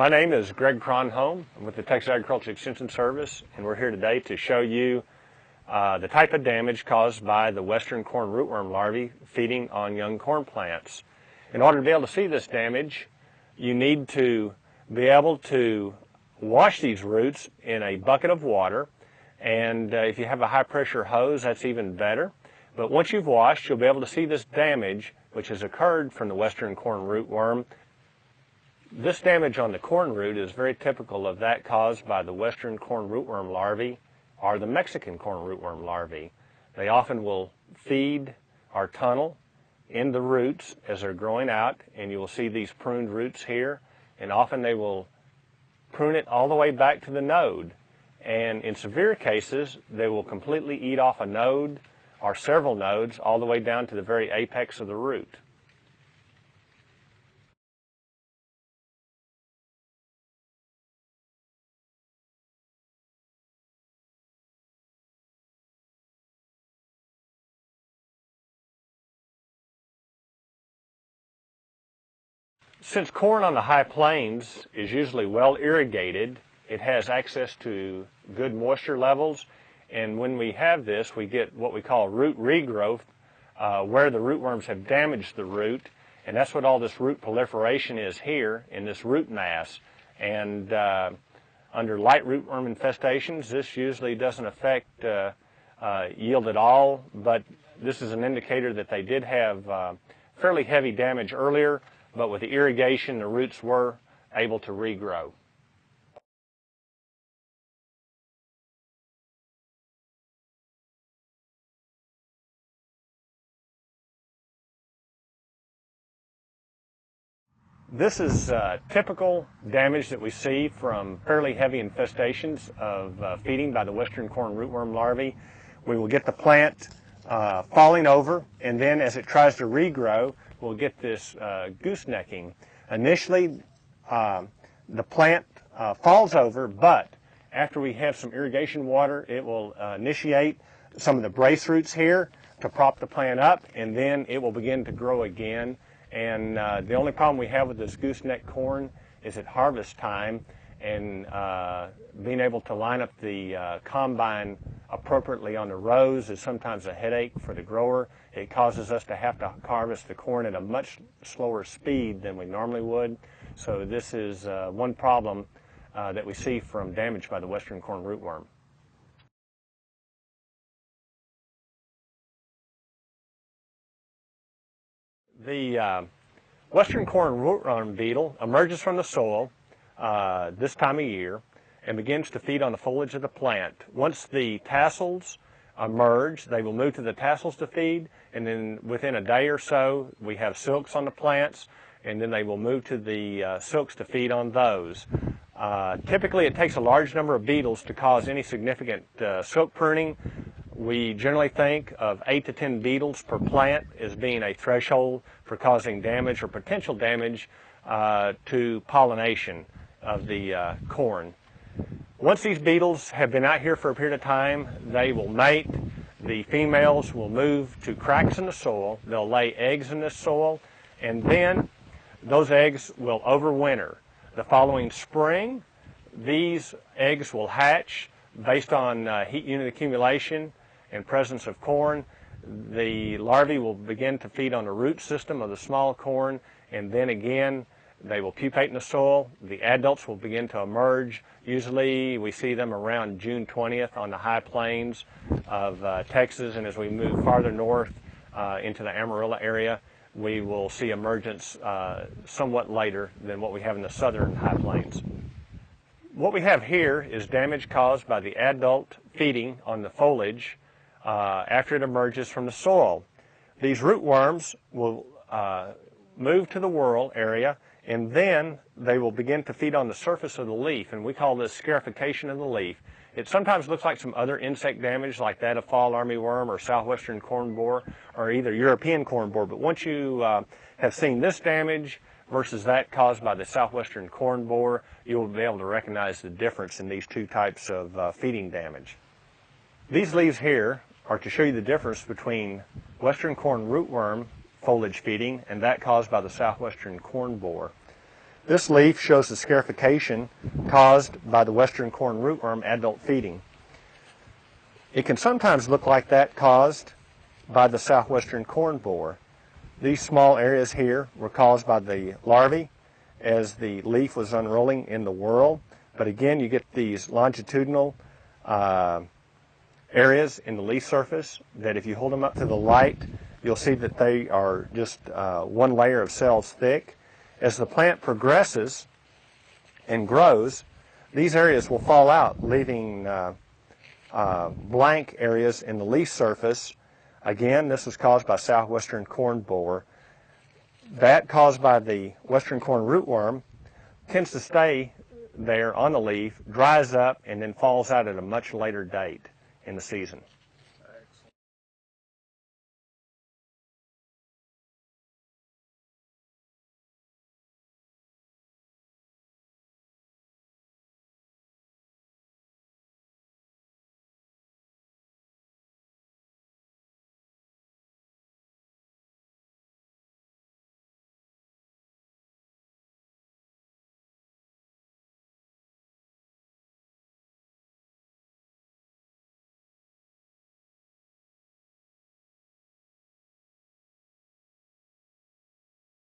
My name is Greg Cronholm. I'm with the Texas Agriculture Extension Service, and we're here today to show you the type of damage caused by the western corn rootworm larvae feeding on young corn plants. In order to be able to see this damage, you need to be able to wash these roots in a bucket of water, and if you have a high pressure hose, that's even better. But once you've washed, you'll be able to see this damage which has occurred from the western corn rootworm. This damage on the corn root is very typical of that caused by the western corn rootworm larvae or the Mexican corn rootworm larvae. They often will feed or tunnel in the roots as they're growing out, and you will see these pruned roots here, and often they will prune it all the way back to the node. And in severe cases, they will completely eat off a node or several nodes all the way down to the very apex of the root. Since corn on the high plains is usually well irrigated, it has access to good moisture levels, and when we have this, we get what we call root regrowth, where the rootworms have damaged the root, and that's what all this root proliferation is here in this root mass. And under light rootworm infestations, this usually doesn't affect yield at all, but this is an indicator that they did have fairly heavy damage earlier, but with the irrigation, the roots were able to regrow. This is typical damage that we see from fairly heavy infestations of feeding by the western corn rootworm larvae. We will get the plant falling over, and then as it tries to regrow, we'll get this goosenecking. Initially, the plant falls over, but after we have some irrigation water, it will initiate some of the brace roots here to prop the plant up, and then it will begin to grow again. And the only problem we have with this gooseneck corn is at harvest time, and being able to line up the combine appropriately on the rows is sometimes a headache for the grower. It causes us to have to harvest the corn at a much slower speed than we normally would. So this is one problem that we see from damage by the western corn rootworm. The western corn rootworm beetle emerges from the soil this time of year and begins to feed on the foliage of the plant. Once the tassels emerge, they will move to the tassels to feed, and then within a day or so we have silks on the plants, and then they will move to the silks to feed on those. Typically it takes a large number of beetles to cause any significant silk pruning. We generally think of 8 to 10 beetles per plant as being a threshold for causing damage or potential damage to pollination of the corn. Once these beetles have been out here for a period of time, they will mate. The females will move to cracks in the soil. They'll lay eggs in this soil, and then those eggs will overwinter. The following spring, these eggs will hatch based on heat unit accumulation and presence of corn. The larvae will begin to feed on the root system of the small corn, and then again they will pupate in the soil. The adults will begin to emerge. Usually we see them around June 20th on the high plains of Texas, and as we move farther north into the Amarillo area, we will see emergence somewhat later than what we have in the southern high plains. What we have here is damage caused by the adult feeding on the foliage after it emerges from the soil. These rootworms will move to the whorl area, and then they will begin to feed on the surface of the leaf, and we call this scarification of the leaf. It sometimes looks like some other insect damage like that of fall armyworm or southwestern corn borer or either European corn borer, but once you have seen this damage versus that caused by the southwestern corn borer, you will be able to recognize the difference in these two types of feeding damage. These leaves here are to show you the difference between western corn rootworm foliage feeding and that caused by the southwestern corn borer. This leaf shows the scarification caused by the western corn rootworm adult feeding. It can sometimes look like that caused by the southwestern corn borer. These small areas here were caused by the larvae as the leaf was unrolling in the whorl. But again, you get these longitudinal areas in the leaf surface that if you hold them up to the light, you'll see that they are just one layer of cells thick. As the plant progresses and grows, these areas will fall out, leaving blank areas in the leaf surface. Again, this is caused by southwestern corn borer. That caused by the western corn rootworm tends to stay there on the leaf, dries up, and then falls out at a much later date in the season.